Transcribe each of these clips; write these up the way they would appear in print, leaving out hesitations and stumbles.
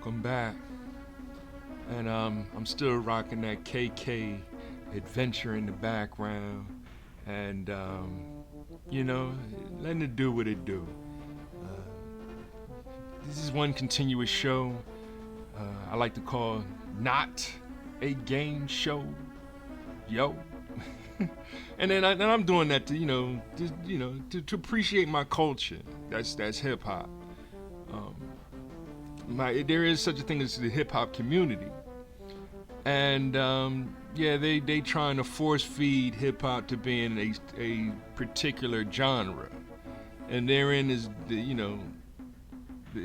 welcome back. And I'm still rocking that KK adventure in the background, and you know, letting it do what it do. This is one continuous show. I like to call not a game show, yo. And I'm doing that to to appreciate my culture. That's hip hop. Um, there is such a thing as the hip hop community, and yeah, they trying to force feed hip hop to being a particular genre, and therein is the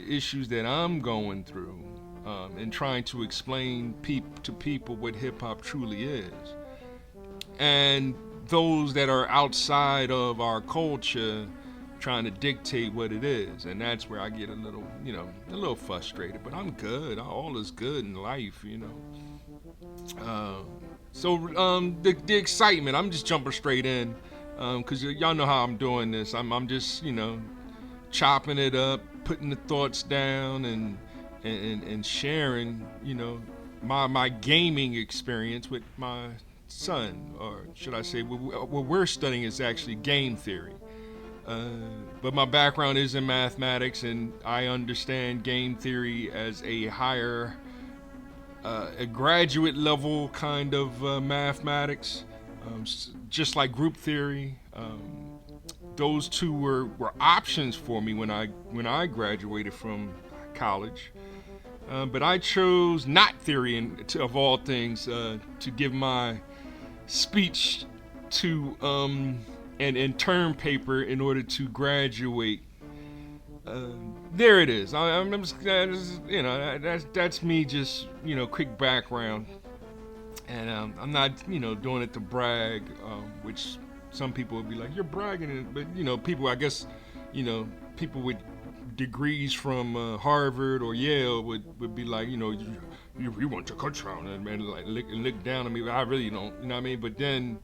issues that I'm going through, and trying to explain to people what hip hop truly is, and those that are outside of our culture trying to dictate what it is, and that's where I get a little frustrated. But I'm good. All is good in life. The excitement. I'm just jumping straight in, because y'all know how I'm doing this. I'm just chopping it up, putting the thoughts down, and sharing my gaming experience with my son, or should I say, what we're studying is actually game theory. But my background is in mathematics, and I understand game theory as a higher, a graduate level kind of mathematics, just like group theory. Those two were options for me when I graduated from college. But I chose not theory, of all things, to give my speech to and term paper in order to graduate. There it is. I'm just, that's me. Just quick background, and I'm not doing it to brag, which some people would be like, you're bragging it, but people, I guess, people with degrees from Harvard or Yale would be like, you went to country and like look down at me. But I really don't, you know what I mean? But then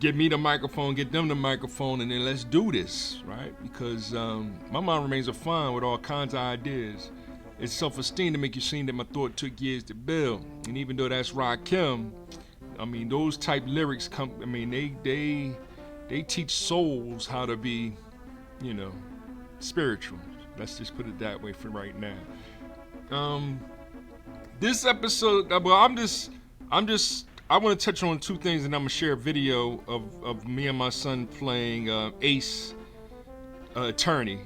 get me the microphone, get them the microphone, and then let's do this, right? Because my mind remains a fine with all kinds of ideas. It's self-esteem to make you seem that my thought took years to build. And even though that's Rakim, I mean, those type lyrics come. I mean, they teach souls how to be, spiritual. Let's just put it that way for right now. This episode, well, I want to touch on two things, and I'm gonna share a video of me and my son playing Ace Attorney,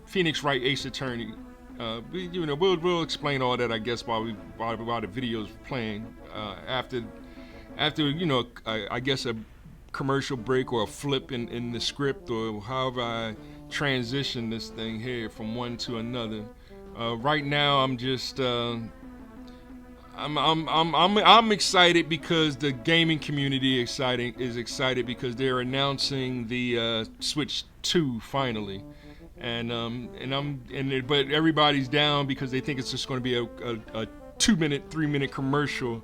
Phoenix Wright Ace Attorney. We'll explain all that, I guess, while the video's playing. After I guess a commercial break or a flip in the script, or however I transition this thing here from one to another. Right now, I'm just I'm excited because the gaming community is excited because they're announcing the Switch 2 finally, but everybody's down because they think it's just going to be a 2-minute, 3-minute commercial,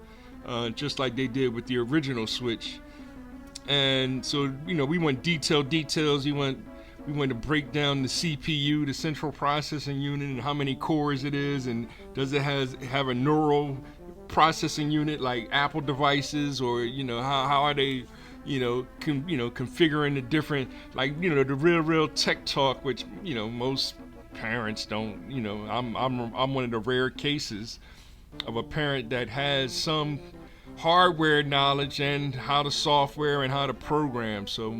just like they did with the original Switch. And so we want details. We want to break down the CPU, the central processing unit, and how many cores it is, and does it have a neural processing unit like Apple devices, or how are they configuring the different, like the real tech talk, which most parents don't. I'm one of the rare cases of a parent that has some hardware knowledge and how to software and how to program. So,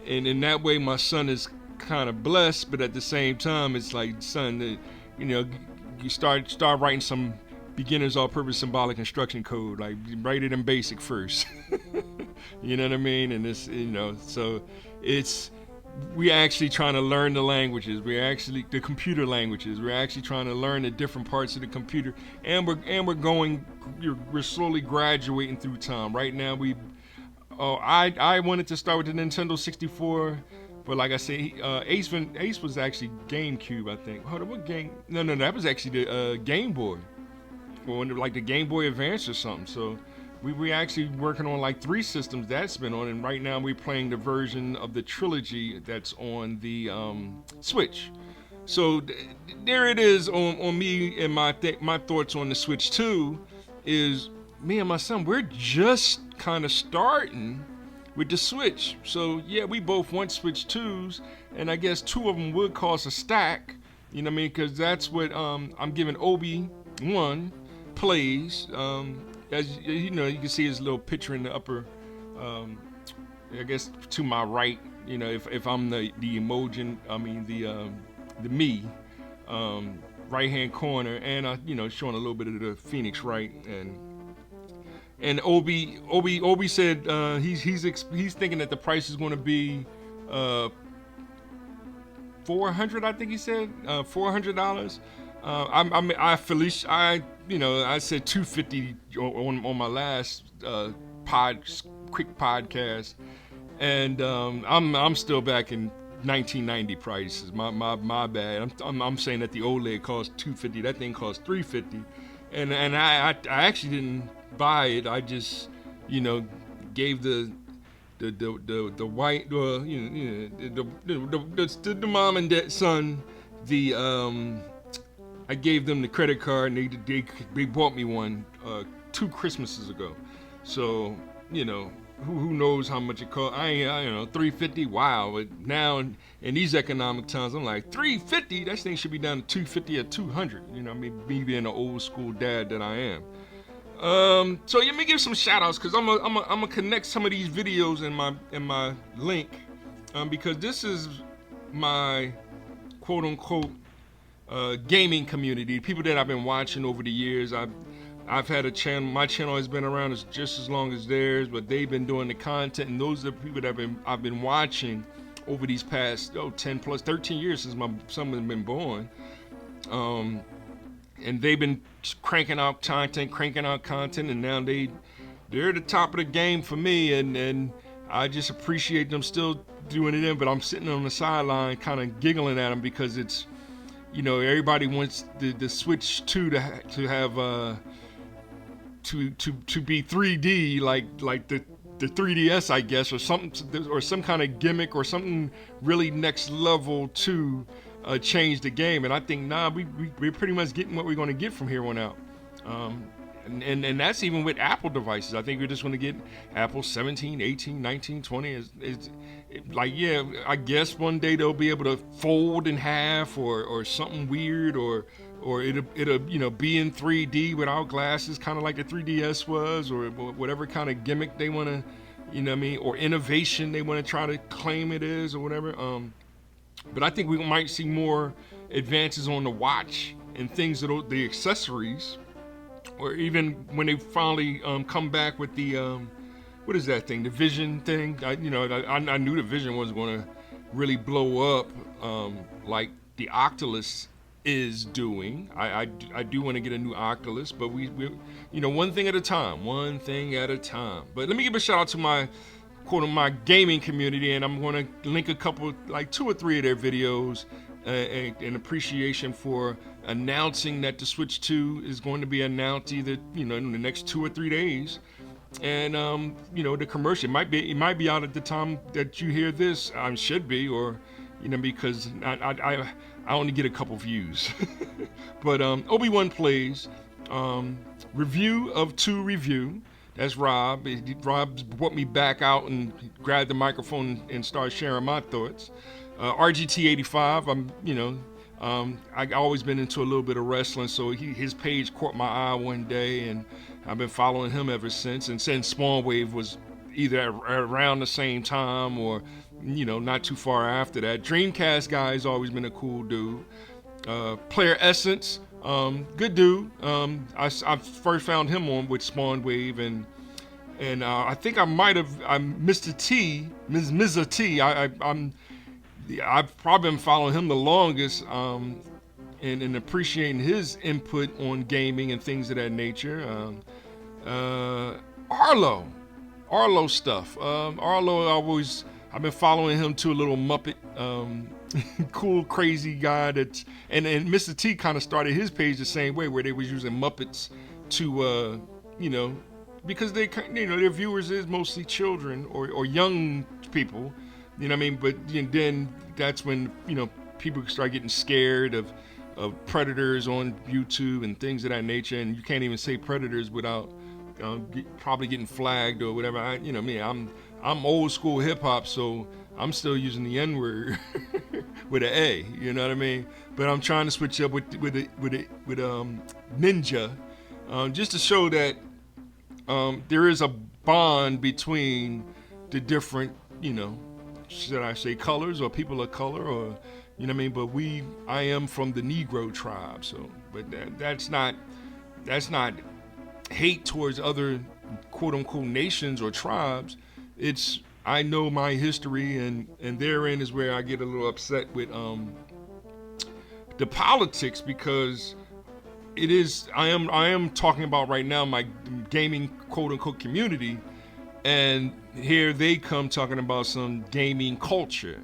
and in that way, my son is kind of blessed, but at the same time, it's like, son, you start writing some beginner's all-purpose symbolic instruction code, like write it in basic first. You know what I mean? And it's so it's we actually trying to learn the languages. The computer languages. We're actually trying to learn the different parts of the computer, and we're slowly graduating through time. Right now, I wanted to start with the Nintendo 64. But like I say, Ace was actually GameCube, I think. Hold on, what game? No, that was actually the Game Boy. Or like the Game Boy Advance or something. So we actually working on like 3 systems that's been on, and right now we're playing the version of the trilogy that's on the Switch. So there it is on me and my thoughts on the Switch 2 is me and my son, we're just kind of starting with the Switch. So yeah, we both want Switch 2s, and I guess two of them would cost a stack. You know what I mean? Because that's what I'm giving Obi one plays. As you know, you can see his little picture in the upper. I guess to my right. You know, if I'm the emoji, I mean the me, right hand corner, and showing a little bit of the Phoenix right, and Obi said he's thinking that the price is going to be 400. I think he said $400. I said 250 on my last quick podcast, and I'm still back in 1990 prices. My bad. I'm saying that the OLED costs 250. That thing costs 350, and I actually didn't buy it. I just gave the white the mom and dad son I gave them the credit card, and they bought me one 2 Christmases ago. So who knows how much it cost? I don't know, 350. Wow, but now in these economic times, I'm like 350. That thing should be down to 250 or 200. Me being an old school dad that I am. So let me give some shout outs, because I'm gonna connect some of these videos in my link, because this is my quote unquote gaming community, people that I've been watching over the years. I've had a channel. My channel has been around just as long as theirs, but they've been doing the content, and those are the people that I've been watching over these past 10 plus 13 years since my son has been born. And they've been cranking out content, and now they're at the top of the game for me, and I just appreciate them still doing it. But I'm sitting on the sideline, kind of giggling at them, because it's everybody wants the Switch 2 to have to be 3D like the 3DS, I guess, or something, or some kind of gimmick, or something really next level to change the game. And I think we're pretty much getting what we're going to get from here on out. And that's even with Apple devices. I think we're just going to get Apple 17, 18, 19, 20. I guess one day they'll be able to fold in half, or something weird, or it'll be in 3D without glasses, kind of like the 3DS was, or whatever kind of gimmick they want to, or innovation they want to try to claim it is, or whatever. But I think we might see more advances on the watch and things that the accessories, or even when they finally come back with the what is that thing? The Vision thing. I knew the Vision wasn't going to really blow up like the Oculus is doing. I do want to get a new Oculus, but we one thing at a time. But let me give a shout out to my gaming community, and I'm going to link a couple, like 2 or 3 of their videos, in appreciation for announcing that the Switch 2 is going to be announced either in the next 2 or 3 days. And the commercial it might be out at the time that you hear this. Should be, or because I only get a couple views. But Obi-Wan Plays, review of 2 review. That's Rob. Rob brought me back out and grabbed the microphone and started sharing my thoughts. RGT85, I've always been into a little bit of wrestling, so his page caught my eye one day, and I've been following him ever since. And since Spawnwave was either around the same time, or not too far after that. Dreamcast guy has always been a cool dude. Player Essence, good dude. I first found him on with Spawnwave, and I think I'm Mr. T, Mr. T. I've probably been following him the longest, and appreciating his input on gaming and things of that nature. Arlo stuff. Arlo, I've been following him too, a little Muppet, cool, crazy guy and Mr. T kind of started his page the same way, where they was using Muppets to, because their viewers is mostly children or young people, But then that's when, people start getting scared of predators on YouTube and things of that nature, and you can't even say predators without probably getting flagged or whatever. I'm old school hip hop, so I'm still using the N word with an A. You know what I mean? But I'm trying to switch up with Ninja, just to show that there is a bond between the different, should I say colors or people of color, or you know what I mean? But I am from the Negro tribe, so but that's not hate towards other quote unquote nations or tribes. I know my history, and therein is where I get a little upset with the politics, because I am talking about right now my gaming quote unquote community, and here they come talking about some gaming culture,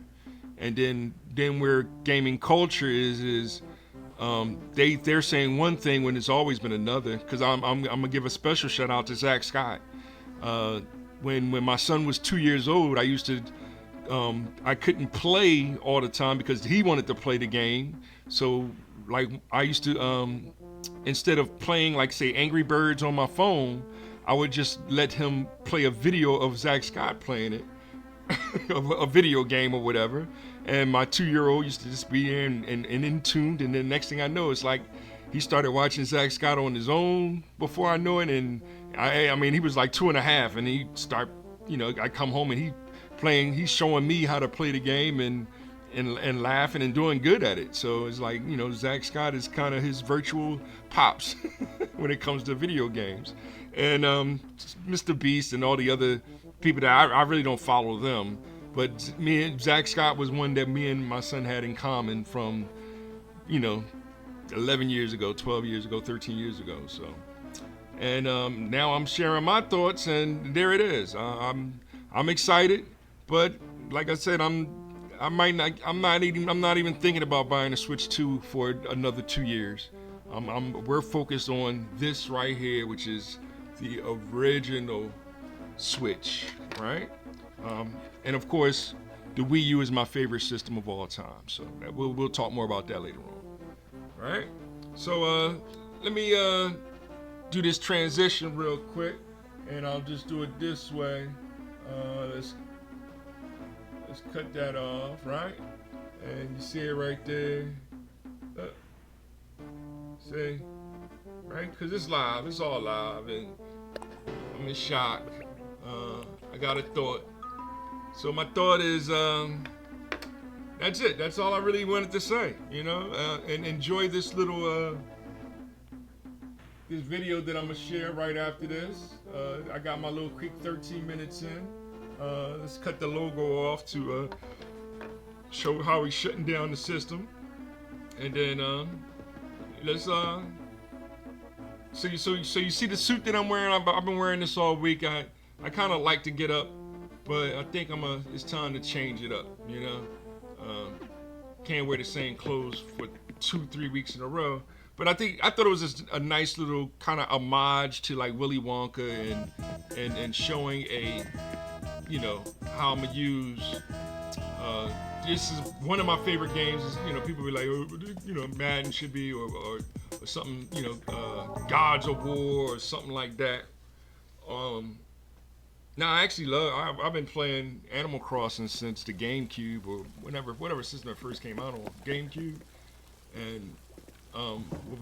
and then where gaming culture is they're saying one thing when it's always been another. Because I'm gonna give a special shout out to Zach Scott. When my son was 2 years old, I used to I couldn't play all the time because he wanted to play the game. So like I used to instead of playing like say Angry Birds on my phone, I would just let him play a video of Zach Scott playing it, a video game or whatever. And my 2-year-old used to just be in and in tuned. And then next thing I know, it's like he started watching Zach Scott on his own before I know it. And I mean, he was like 2.5, and he start, I come home and he's showing me how to play the game and laughing and doing good at it. So it's like, Zach Scott is kind of his virtual pops when it comes to video games. And Mr. Beast and all the other people that I really don't follow them. But me and Zach Scott was one that me and my son had in common from, 11 years ago, 12 years ago, 13 years ago. So, and now I'm sharing my thoughts, and there it is. I'm excited, but like I said, I'm not even thinking about buying a Switch 2 for another 2 years. We're focused on this right here, which is the original Switch, right? And of course, the Wii U is my favorite system of all time. So we'll talk more about that later on. All right. So let me do this transition real quick, and I'll just do it this way. Let's cut that off, right? And you see it right there. See, right? Because it's live. It's all live, and I'm in shock. I got a thought. So my thought is, that's it. That's all I really wanted to say, and enjoy this little, this video that I'm gonna share right after this. I got my little quick 13 minutes in. Let's cut the logo off to show how we're shutting down the system. And then, let's, so you see the suit that I'm wearing? I've been wearing this all week. I kind of like to get up, but I think it's time to change it up, Can't wear the same clothes for 2-3 weeks in a row. But I thought it was just a nice little kind of homage to like Willy Wonka and showing how I'm gonna use. This is one of my favorite games. Is, people be like, Madden should be or something, Gods of War or something like that. Now I actually I've been playing Animal Crossing since the GameCube or whatever system it first came out on, GameCube. And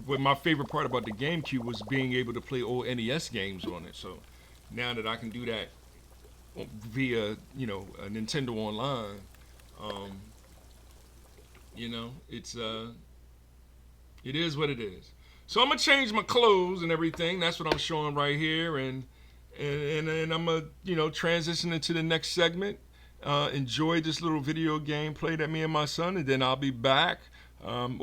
what my favorite part about the GameCube was being able to play old NES games on it. So now that I can do that via, a Nintendo Online, it is what it is. So I'm gonna change my clothes and everything. That's what I'm showing right here, and I'm gonna, transition into the next segment. Enjoy this little video game play that me and my son, and then I'll be back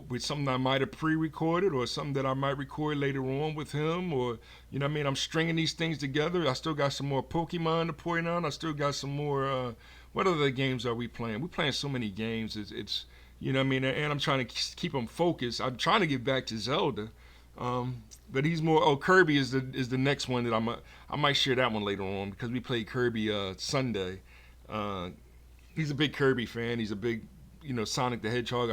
with something I might have pre-recorded or something that I might record later on with him, or I'm stringing these things together. I still got some more Pokemon to point on. I still got some more. What other games are we playing? We're playing so many games. It's and I'm trying to keep them focused. I'm trying to get back to Zelda. But he's more. Kirby is the next one that I might share that one later on, because we played Kirby Sunday. He's a big Kirby fan. He's a big Sonic the Hedgehog.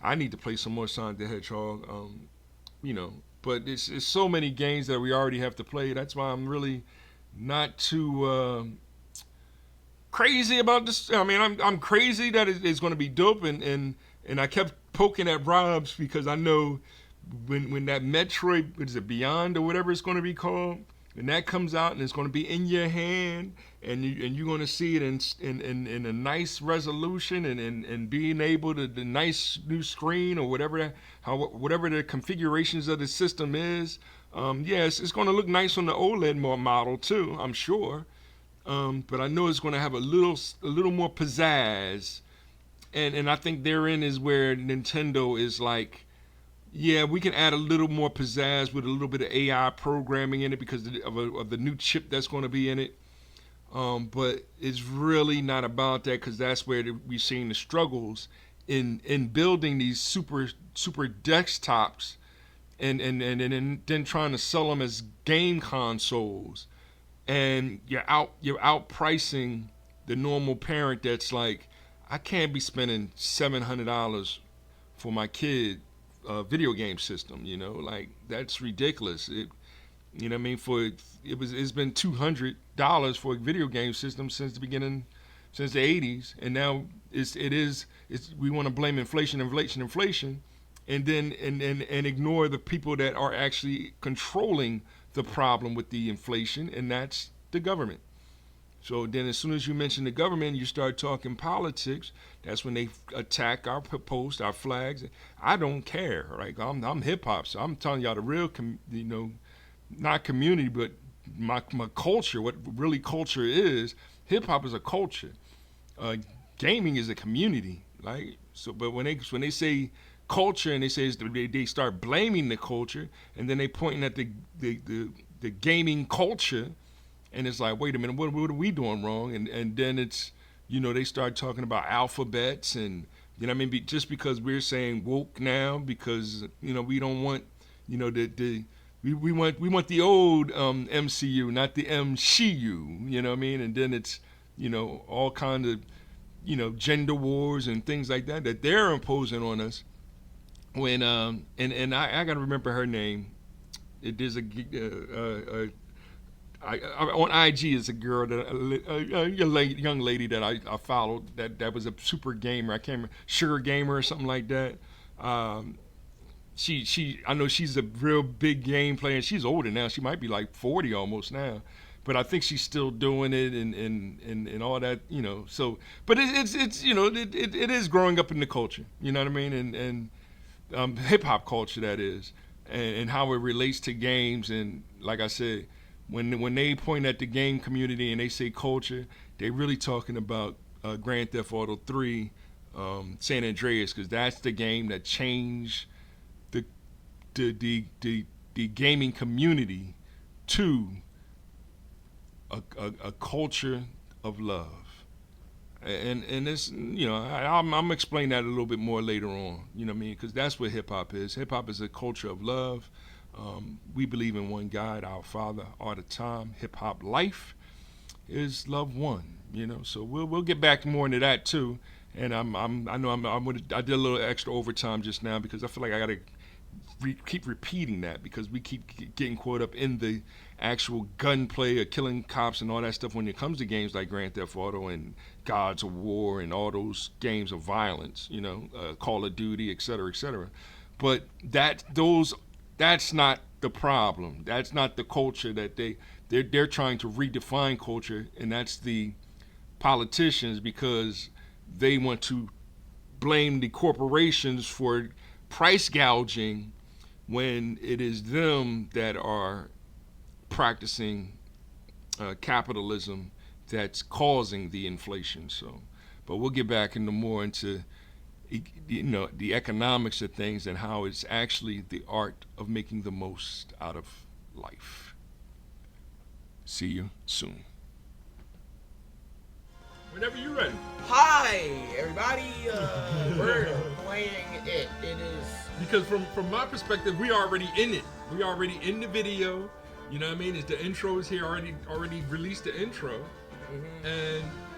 I need to play some more Sonic the Hedgehog. But it's so many games that we already have to play. That's why I'm really not too crazy about this. I mean, I'm crazy that it's going to be dope, and I kept poking at Rob's because I know when that Metroid, what is it, Beyond or whatever it's going to be called, when that comes out and it's going to be in your hand, and you're going to see it in a nice resolution and being able to the nice new screen or whatever the configurations of the system is. Yes, it's going to look nice on the OLED model too, I'm sure. But I know it's going to have a little more pizzazz, and I think therein is where Nintendo is like, yeah, we can add a little more pizzazz with a little bit of AI programming in it because of the new chip that's going to be in it. But it's really not about that, because that's where we're seeing the struggles in building these super desktops and then trying to sell them as game consoles, and you're outpricing the normal parent that's like, I can't be spending $700 for my kid video game system, like that's ridiculous. It's been $200 for a video game system since the 80s, and now we want to blame inflation, and then and ignore the people that are actually controlling the problem with the inflation, and that's the government. So then as soon as you mention the government, you start talking politics, that's when they attack our posts, our flags. I don't care. Like, I'm hip hop, so I'm telling y'all the real, not community, but my culture, what really culture is. Hip hop is a culture. Gaming is a community. Like, so, but when they say culture and they start blaming the culture, and then they pointing at the gaming culture, and it's like, wait a minute, what are we doing wrong? And then it's, they start talking about alphabets, and just because we're saying woke now, because we don't want, we want the old MCU, not the MCU, you know what I mean? And then it's, all kind of, gender wars and things like that they're imposing on us. When and I got to remember her name. There's on IG is a girl a young lady that I followed that was a super gamer. I can't remember, Sugar Gamer or something like that. I know she's a real big game player. She's older now. She might be like 40 almost now, but I think she's still doing it and all that. So, but it's it is growing up in the culture. You know what I mean? And hip hop culture, that is, and how it relates to games. And like I said, when they point at the game community and they say culture, they really talking about Grand Theft Auto 3, San Andreas, because that's the game that changed the gaming community to a culture of love. And it's, I'm explain that a little bit more later on, you know what I mean? Because that's what hip hop is. Hip hop is a culture of love. We believe in one God, our Father, all the time. Hip hop life is love one, So we'll get back more into that too. And I did a little extra overtime just now because I feel like I gotta keep repeating that, because we keep getting caught up in the actual gunplay or killing cops and all that stuff when it comes to games like Grand Theft Auto and Gods of War and all those games of violence, Call of Duty, et cetera, et cetera. But that's not the problem. That's not the culture that they're trying to redefine culture, and that's the politicians, because they want to blame the corporations for price gouging when it is them that are practicing capitalism that's causing the inflation. So, but we'll get back into the economics of things and how it's actually the art of making the most out of life. See you soon. Whenever you're ready. Hi, everybody. We're playing it. It is because from my perspective, we already in it. We already in the video. You know what I mean? The intro is here already released the intro.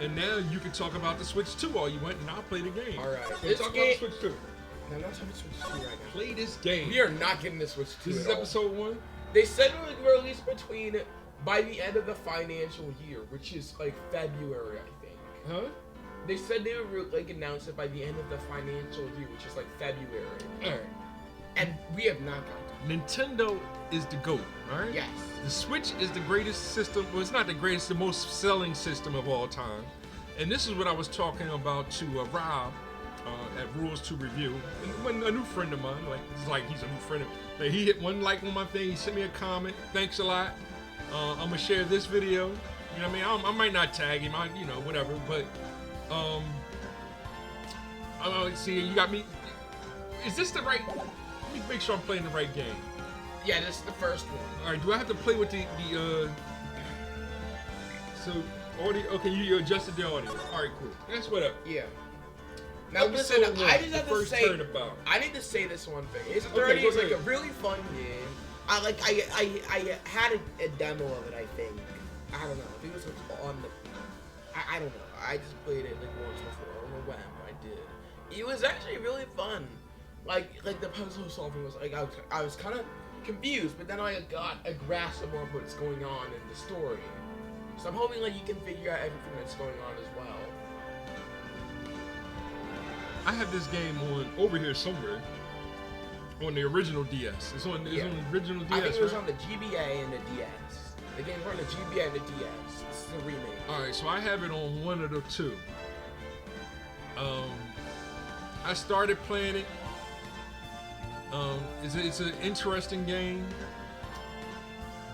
And now you can talk about the Switch 2 all you want, and I'll play the game. All right. So This talk game- about the Switch 2. No, I'm not talking Switch 2 right now. Play this game. We are not getting the Switch 2 This is at all. episode 1. They said it would release by the end of the financial year, which is like February, I think. Huh? They said they would like announce it by the end of the financial year, which is like February. Alright. And we have not got Nintendo is the GOAT, alright? that. Yes. The Switch is the greatest system. Well, it's not the greatest, the most selling system of all time. And this is what I was talking about to Rob at Rules to Review. And when a new friend of mine, he's a new friend of mine. He hit one like on my thing. He sent me a comment. Thanks a lot. I'm gonna share this video. You know what I mean? I might not tag him. Whatever. But see, you got me. Is this the right? Let me make sure I'm playing the right game. Yeah, this is the first one. All right, do I have to play with the so audio? Okay, you adjusted the audio. All right, cool. That's what up. Yeah. Now listen, Episode one, I just the have to first say, turnabout. I need to say this one thing. It's Okay, 30 go is like a ahead. really fun game. I had a demo of it. I think. I don't know. I think it was on the. I don't know. I just played it like once before. I don't know when I did. It was actually really fun. Like the puzzle solving was like I was kind of confused, but then I got a grasp of more of what's going on in the story. So I'm hoping like you can figure out everything that's going on as well. I have this game on over here somewhere on the original DS. It's on the original DS. I think it was right? on the GBA and the DS. The game's on the GBA and the DS. This is a remake. All right, so I have it on one of the two. I started playing it. It's an interesting game.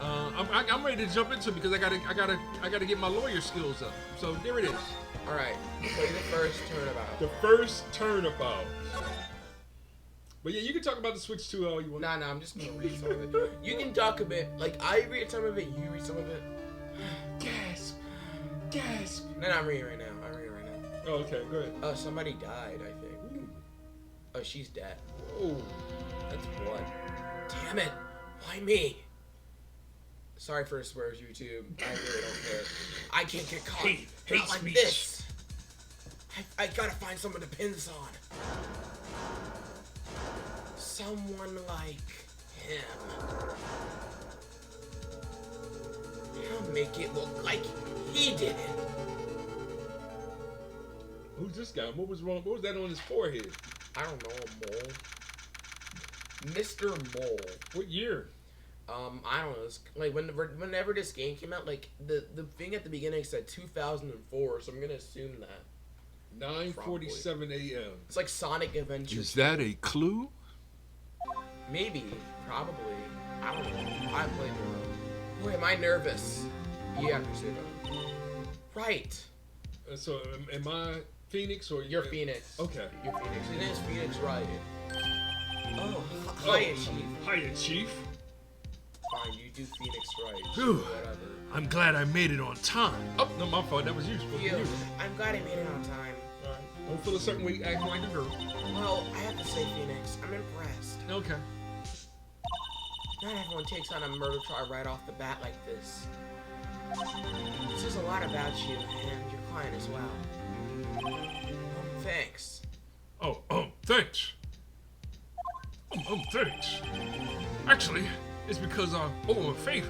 I'm ready to jump into it because I gotta get my lawyer skills up. So there it is. All right, play the first turnabout. The first turnabout. But yeah, you can talk about the Switch 2 all you want. Nah, I'm just gonna read some of it. You can talk a bit. Like I read some of it, you read some of it. Gasp. Gasp. No, I'm reading right now. I'm reading right now. Oh, okay, go ahead. Somebody died, I think. Oh, she's dead. Oh. That's blood. Damn it! Why me? Sorry for swears, YouTube. I really don't care. I can't get caught. Hate Not like speech. this. I gotta find someone to pin this on. Someone like him. He'll make it look like he did it. Who's this guy? What was wrong? What was that on his forehead? I don't know, a mole. Mr. Mole. What year? I don't know. It's like whenever this game came out, like the thing at the beginning said 2004, so I'm gonna assume that 9:47 a.m. it's like Sonic Adventure. Is that a clue? Maybe, probably. I don't know. I played it. Boy, am I nervous. Yeah, Crusader. Right. So am I Phoenix or You're Phoenix. Okay. You're Phoenix. It is Phoenix Wright. Oh, hiya, Chief. Hiya, Chief. Fine, you do Phoenix Wright. Phew. Whatever. I'm glad I made it on time. Oh, no, my fault. That was you. Supposed to be You, you. I'm glad I made it on time. All right. Don't feel a certain way acting like a girl. Well, I have to say, Phoenix, I'm impressed. Okay. Not everyone takes on a murder trial right off the bat like this. This says a lot about you and your client as well. Thanks. Oh, thanks. Thanks. Actually, it's because I owe him a favor.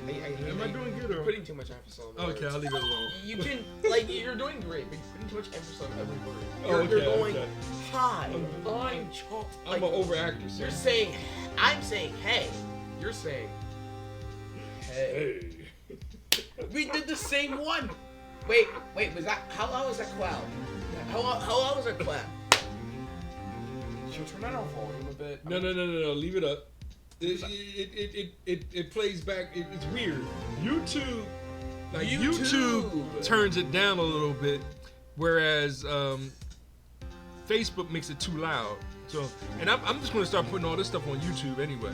Am I doing good or? Putting too much emphasis on the Okay, words. I'll leave it alone. You can, like, you're doing great, but you're putting too much emphasis on every word. Oh, You're okay, going, okay. hi, I'm Charles. I'm an overactor, sir. You're saying, I'm saying, hey. You're saying, hey. Hey. We did the same one. Wait, was that, how loud was that cloud? How loud was that clap? Should we turn that off volume a bit? No. Leave it up. It plays back. It's weird. YouTube turns it down a little bit, whereas Facebook makes it too loud. So, and I'm just gonna start putting all this stuff on YouTube anyway.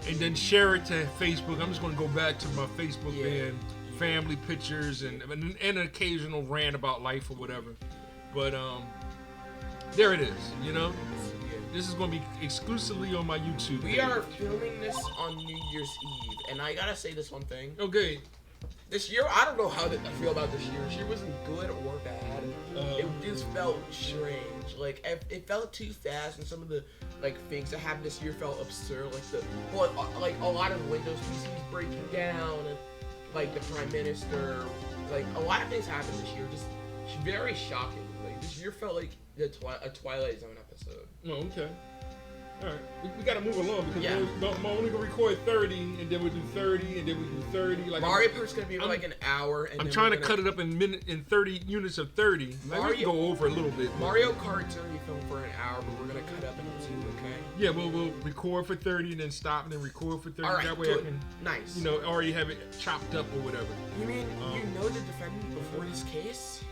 And then share it to Facebook. I'm just gonna go back to my Facebook and family pictures and an occasional rant about life or whatever. But there it is. You know. This is going to be exclusively on my YouTube page. We are filming this on New Year's Eve, and I gotta say this one thing. Okay. This year, I don't know how to feel about this year. She wasn't good or bad. It just felt strange. Like it felt too fast, and some of the like things that happened this year felt absurd. Like a lot of Windows PCs breaking down, and like the Prime Minister. Like a lot of things happened this year. Just very shocking. Like this year felt like a Twilight Zone episode. Oh, okay. All right, we gotta move along because Yeah. I'm only gonna record 30, and then we do 30, and then we do 30. Like Mario Kart's gonna be like an hour. And I'm then trying we're to gonna- cut it up in 30 units of 30. Like, we can go over a little bit. Mario Kart's gonna be filmed for an hour, but we're gonna cut up into two. Okay. Yeah, we'll record for 30 and then stop and then record for 30. All right. That way good. I can, Nice. you know, already have it chopped up or whatever. You mean you know the defendant before this case?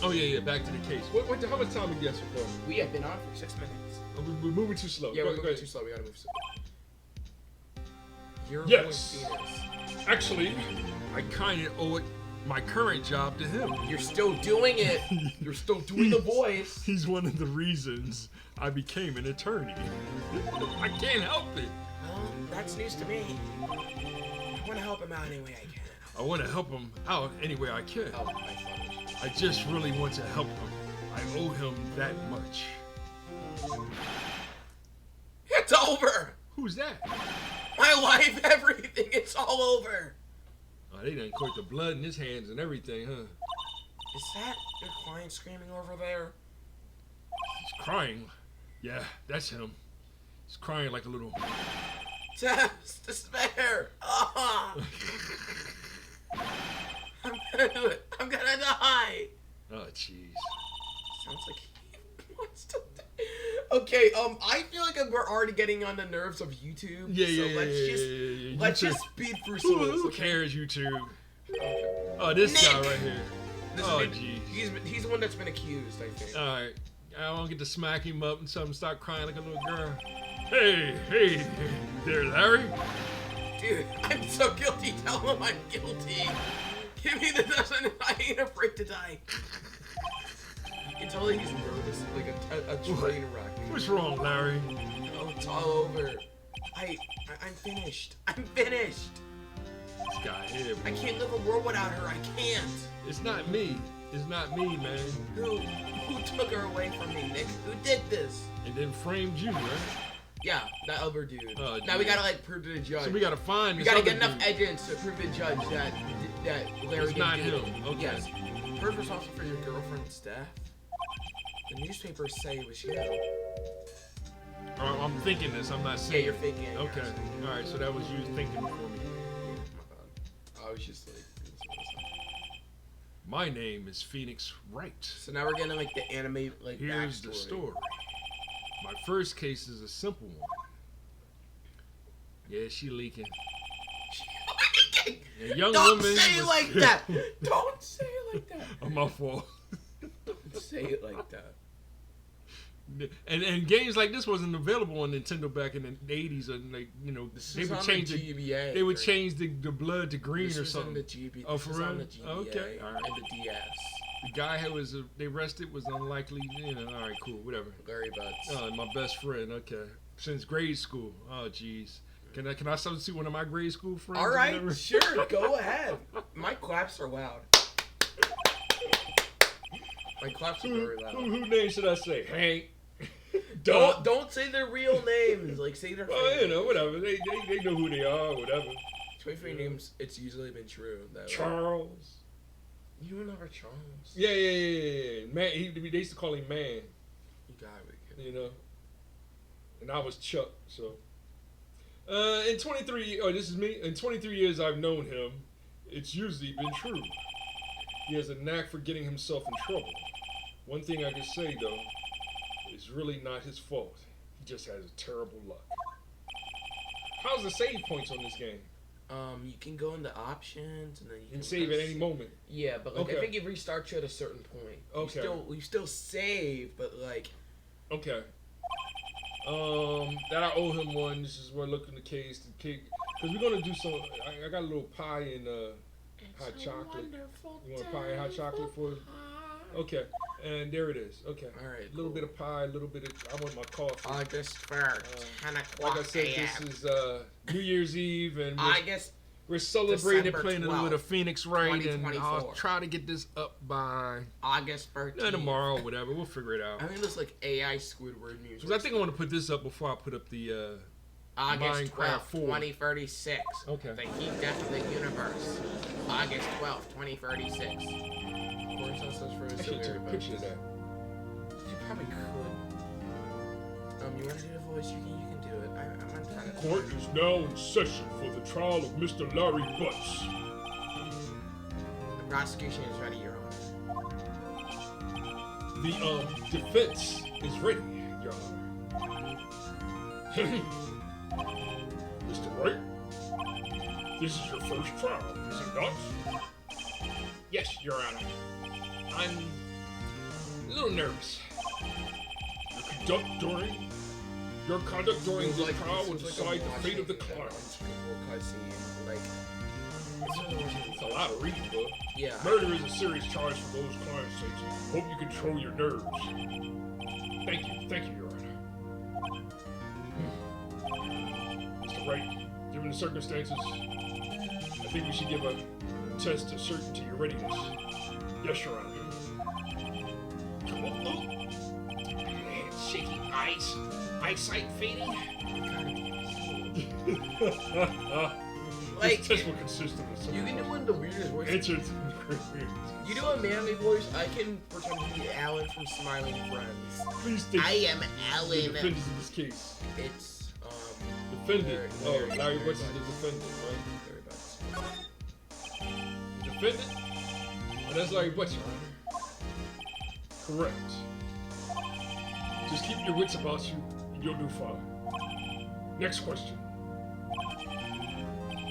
Oh yeah. Back to the case. How much time we get so far? We have been on for 6 minutes. We're moving too slow. Yeah, Go we're moving ahead. too slow. We gotta move slow. Your Yes. voice, Venus. Actually, I kind of owe it my current job to him. You're still doing it. You're still doing the voice. He's one of the reasons I became an attorney. I can't help it. Well, that's news to me. I want to help him out any way I can. I want to help him out any way I can. Oh, my son. I just really want to help him. I owe him that much. It's over. Who's that? My life, everything. It's all over. Oh, they done caught the blood in his hands and everything, huh? Is that your client screaming over there? He's crying. Yeah, that's him. He's crying like a little... Death, despair. Ah. I'm gonna do it. I'm gonna die. Oh, jeez. Sounds like he wants to die. Okay, I feel like we're already getting on the nerves of YouTube. Yeah. Let's YouTube. just speed through Who, some of this. who Okay? cares, YouTube? Okay. Oh, this guy Nick! right here. This Oh, is jeez. he's the one that's been accused, I think. All right. I don't get to smack him up and something start crying like a little girl. Hey there, Larry. Dude, I'm so guilty. Tell him I'm guilty. Give me the dozen. I ain't afraid to die. You can tell that he's nervous, like a train wreck. What's wrong, Larry? Oh, it's all over. I'm finished. I'm finished. This guy here. I can't live a world without her. I can't. It's not me. It's not me, man. Who took her away from me, Nick? Who did this? And then framed you, right? Yeah, that other dude. Oh, now we dude. gotta like prove to the judge. So we gotta find We this gotta other get enough dude. evidence to prove to the judge that Larry It's didn't not do him. it. Okay. Yes. First responsible for your girlfriend's death. The newspapers say it was you. I'm thinking this. I'm not Yeah, saying. you're faking it. Okay. All right. So that was you thinking for me. My bad. I was just like. My name is Phoenix Wright. So now we're getting like the anime like Here's backstory. the story. My first case is a simple one. Yeah, she leaking. A young Don't woman say it was- like that. Don't say it like that. Oh, my fault. Don't say it like that. And games like this wasn't available on Nintendo back in the 80s, and like This they is would on change the it. GBA. They would right? change the blood to green This or was on something. the GB. Oh, this for was real? on the GBA Okay, all right. and the DS. The guy who was they arrested was unlikely. All right, cool, whatever. Larry Butts. Oh, my best friend. Okay, since grade school. Oh, jeez. Can I substitute one of my grade school friends? All or right, whatever? sure, go ahead. My claps are loud. My claps are very loud. Who name should I say? Hank. Don't say their real names. Like say their. Well, whatever. They know who they are. Whatever. 23 names. It's usually been true. That Charles. You remember Charles? Yeah. Man, they used to call him Man. You gotta be kidding. And I was Chuck. So, in 23, this is me. In 23 years I've known him, it's usually been true. He has a knack for getting himself in trouble. One thing I can say though, it's really not his fault. He just has terrible luck. How's the save points on this game? You can go into options and then you can Save at any moment. Yeah, but like Okay. I think it restarts you at a certain point. Okay. You still save, but like. Okay. That I owe him one. This is where I look in the case. Because we're gonna do some. I got a little pie and hot chocolate. You want pie and hot chocolate for? Okay, and there it is. Okay. All right. A little bit of pie, a little bit of. I want my coffee. August 1st, 10 o'clock Like I said, a.m. this is New Year's Eve, and August We're celebrating December playing a little bit of 12th, Phoenix Wright, and I'll 2024. try to get this up by August 13th. tomorrow, whatever. We'll figure it out. I think there's like AI Squidward news. Because I think I want to put this up before I put up the August Minecraft 12th, 4. 2036. Okay. The Heat Definite Universe. August 12th, 2036. Of course, that's just for I should take a picture of that. You probably could. You want to do the voice? You can do it. I'm trying to. Court is now in session for the trial of Mr. Larry Butts. The prosecution is ready, Your Honor. The defense is ready, Your Honor. Mr. Wright, this is your first trial, is it not? Yes, Your Honor. I'm a little nervous. Your conduct during this trial will decide the fate of the client. It's a lot of reading, bud. Yeah. Murder is a serious charge for those clients' sakes. Hope you control your nerves. Thank you, Your Honor. Mr. Wright, given the circumstances, I think we should give a test to certainty your readiness. Yes, Your Honor. Hands shaking, eyesight fading. Like, This test will consist of a you can do one of the weirdest voices. answers. You do a manly voice, I can pretend to be Alan from Smiling Friends. Please state I am the Alan. defendants in this case. It's, Defendant. Larry- Larry Larry Butts is the Butts. defendant, right? Larry Butts. Defendant? Oh, that's Larry Butts, Your Honor. Correct. Just keep your wits about you, and you'll do fine. Next question.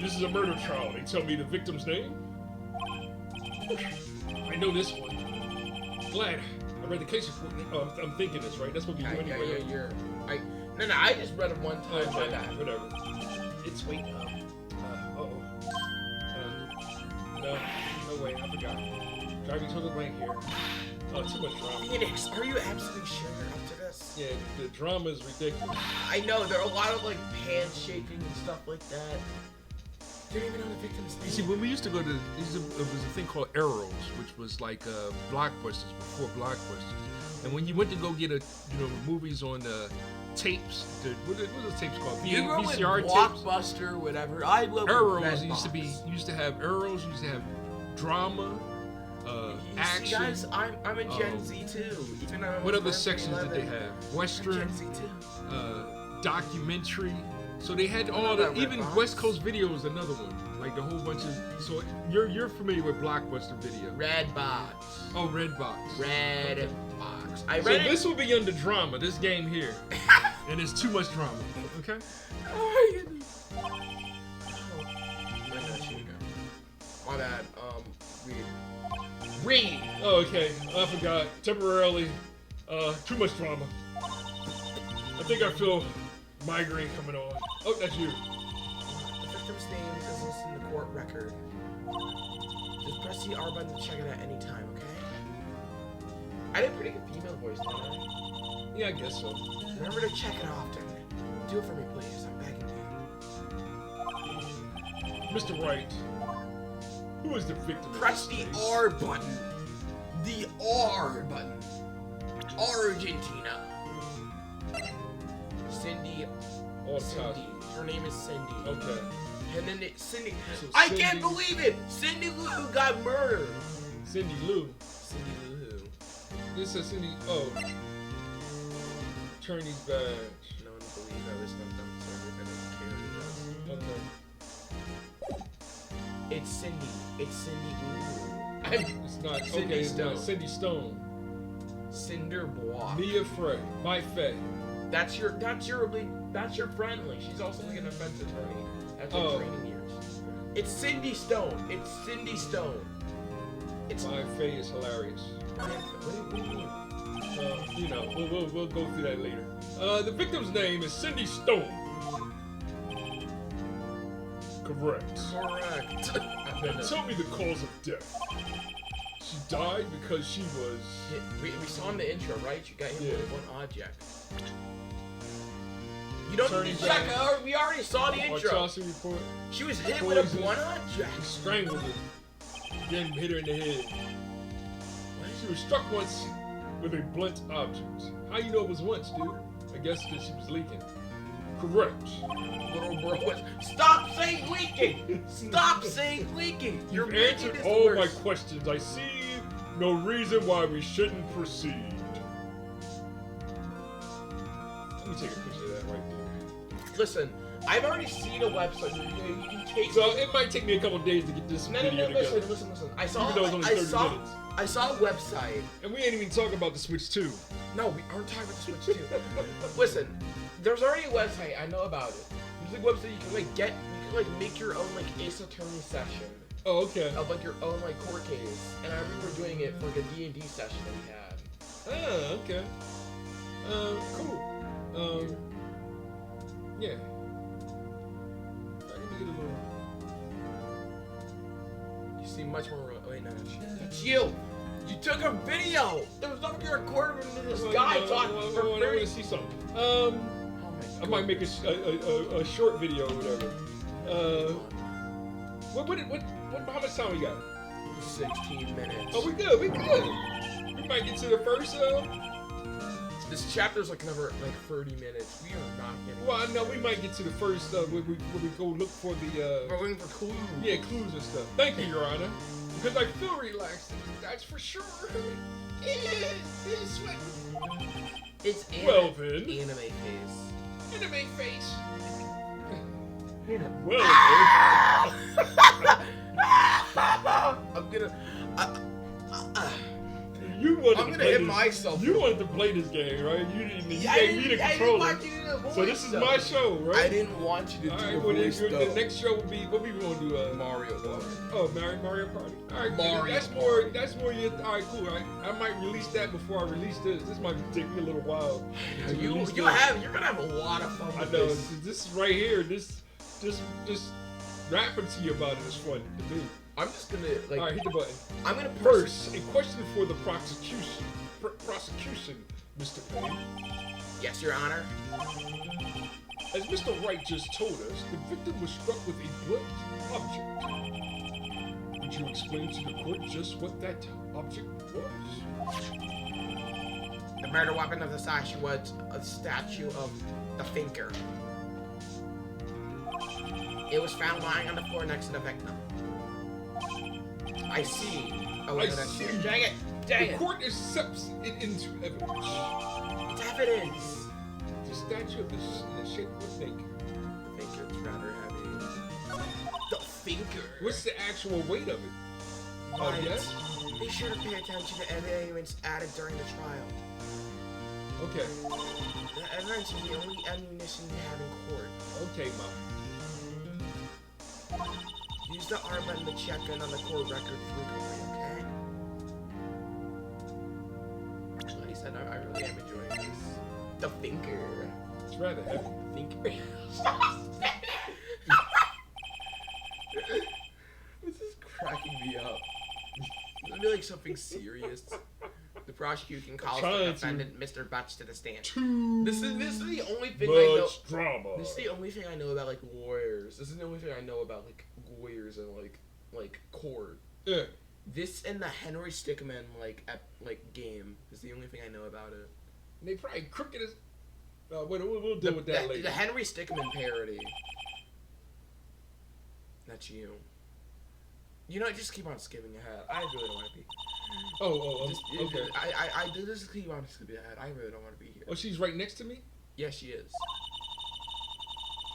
This is a murder trial. They tell me the victim's name? I know this one. Glad. I read the case report. Oh, I'm thinking this, right? That's what we do anyway. right? No, I just read it one time. My Okay, bad. whatever. It's wait. No way. I forgot. Driving to the blank here. Oh, too much drama. Phoenix, are you absolutely sure you're up to this? Yeah, the drama is ridiculous. I know, there are a lot of like handshaking and stuff like that. You don't even know the victim's name. You see, when we used to go to, there was a thing called Arrows, which was like Blockbusters before Blockbusters. And when you went to go get movies on tapes, what are those tapes called? You go with VCR tapes. Blockbuster, whatever. I love Arrows used to have Arrows. Used to have drama, action. See, guys, I'm a Gen Z too. Even though I What was other born in sections did they 11. have? I'm Western, Gen Z too. documentary. So they had all know the that even Red Box? West Coast Video was another one, like a whole bunch of. So you're familiar with Blockbuster Video? Red Box. Oh, Redbox. Red Box. I So read it. this will be under drama. This game here, and it's too much drama. Okay. Oh my goodness. My bad. Read. Oh, okay. I forgot. Temporarily. Too much drama. I think I feel migraine coming on. Oh, that's you. The victim's name is listed in the court record. Just press the R button to check it at any time, okay? I did a pretty good female voice, didn't I? Yeah, I guess so. Remember to check it often. Do it for me, please. I'm begging you. Mr. Wright. Who is the victim? of Press this the case? R button. The R button. Argentina. Cindy. Oh, Cindy. Her name is Cindy. Okay. And then Cindy. So I can't Cindy- believe it! Cindy Lou got murdered. Cindy Lou. Cindy Lou. This is Cindy. Oh, attorney's badge. No one believe I was not them, so we're gonna carry this. It's Cindy. It's Cindy Lou. It's not. Cindy Okay, it's not. Stone. Cindy Stone. Cinder Block. Mia Frey. My Faye. That's your friendly. She's also like an defense attorney. That's her Oh. training years. It's Cindy Stone. It's Cindy Stone. It's My Faye is hilarious. what do you mean? We'll go through that later. The victim's name is Cindy Stone. Correct. Correct. Now tell me the cause of death. She died because she was. We saw in the intro, right? You got hit Yeah. with one object. You don't Attorney need to check General. her. We already saw the intro. Autopsy report. She was hit with a Poison. blunt on jack. He strangled her. Then hit her in the head. She was struck once with a blunt object. How you know it was once, dude? I guess because she was leaking. Correct. Little bro, stop saying leaking. Stop saying leaking. You're You've making answered this all my worse. questions. I see no reason why we shouldn't proceed. Let me take a picture of that right there. Listen, I've already seen a website. You can take. So it might take me a couple days to get this No, video together. listen. I saw. Even though it's only 30 minutes. I saw a website. And we ain't even talking about the Switch 2. No, we aren't talking about the Switch 2. Listen, there's already a website. I know about it. There's a website you can make your own like Ace Attorney session Oh, okay. of like your own like court case. And I remember doing it for like a D&D session that we had. Ah, okay. Cool. Yeah. Alright, let me get a little... You seem much more. Wait, no, that's you. You took a video. There was nothing recorded with this guy talking for I want 30. to see something. Oh my I might make a short video or whatever. How much time we got? 16 minutes. Oh, we good. We might get to the first. This chapter's like another like 30 minutes. We are not getting. Well, I know we might get to the first. Where we go look for the. We're looking for clues. Yeah, clues and stuff. Thank you, Your Honor. Because I feel relaxed. That's for sure. It's sweating. It's Well then. Anime face. Anime face. Well, Well I'm gonna. then. You wanted I'm to gonna play hit this. myself. You wanted to play this game, right? You didn't. You I gave me the didn't controller. want you to do the So voice, this is though. my show, right? I didn't want you to All do right. the Well, voice, the though. next show would be what we gonna do? Mario Party. Oh, Mario Party. All right, Mario that's Party. more. That's more. All right, cool. I might release that before I release this. This might take me a little while. to release this. You're gonna have a lot of fun I with know. this. This right here. This rapping to you about it is fun to do. I'm just gonna like. All right, hit the button. I'm gonna First, a question for the prosecution. Prosecution, Mr. Payne. Yes, Your Honor. As Mr. Wright just told us, the victim was struck with a blunt object. Would you explain to the court just what that object was? The murder weapon of the statue was a statue of the Thinker. It was found lying on the floor next to the victim. I see. Oh, wait, I that's see. Dang it! Dang The it! court accepts it into evidence. It's evidence. The statue of the shape of a snake. The Thinker's rather heavy. The Thinker. What's the actual weight of it? Oh, Right. yes? Be sure to pay attention to any evidence added during the trial. Okay. The evidence is the only ammunition we have in court. Okay, Mom. Use the arm button to check in on the court record frequently, okay? Like I said, I really am enjoying this. The Thinker. It's rather heavy. Thinker. This is cracking me up. This would be like something serious. The prosecution calls the Trying to- defendant Mr. Butch to the stand. Too This is the only thing I know. much drama. This is the only thing I know about like lawyers. This is the only thing I know about like lawyers and like court. Yeah. This and the Henry Stickmin game is the only thing I know about it. They probably crooked as. We'll deal with that later. The Henry Stickmin parody. That's you. You know, just keep on skipping ahead. I really don't want to be. Okay. I do just keep on skipping ahead. I really don't want to be here. Oh, she's right next to me? Yes, she is.